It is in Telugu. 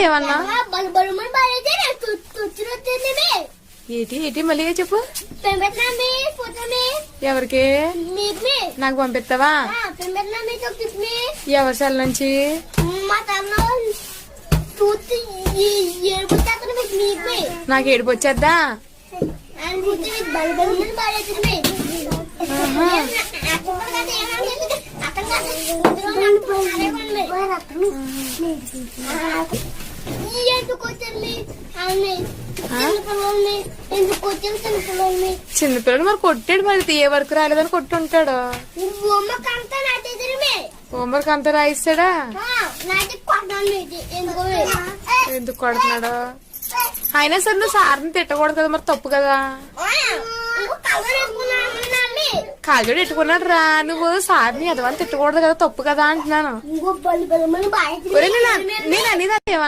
ఏమన్నా ఏటి ఏటి మళ్ళీ చెప్పు. ఎవరికి? నాకు పంపిస్తావా? ఎవరి సెల్ నుంచి? నాకు ఏడుపు వచ్చేద్దా? చిన్నపిల్లలు మరి కొట్టాడు, మరి ఏ వరకు రాలేదని కొట్టుంటాడు. హోంవర్క్ అంతా రాయిస్తాడా? ఎందుకు కొడుతున్నాడు? అయినా సరే నువ్వు సార్ని తిట్టకూడదు కదా, మరి తప్పు కదా. కాజోడు ఎట్టుకున్నాడు రా, నువ్వు సార్ని ఎదవని తిట్టకూడదు కదా, తప్పు కదా అంటున్నాను. నేను అనేది ఏమన్నా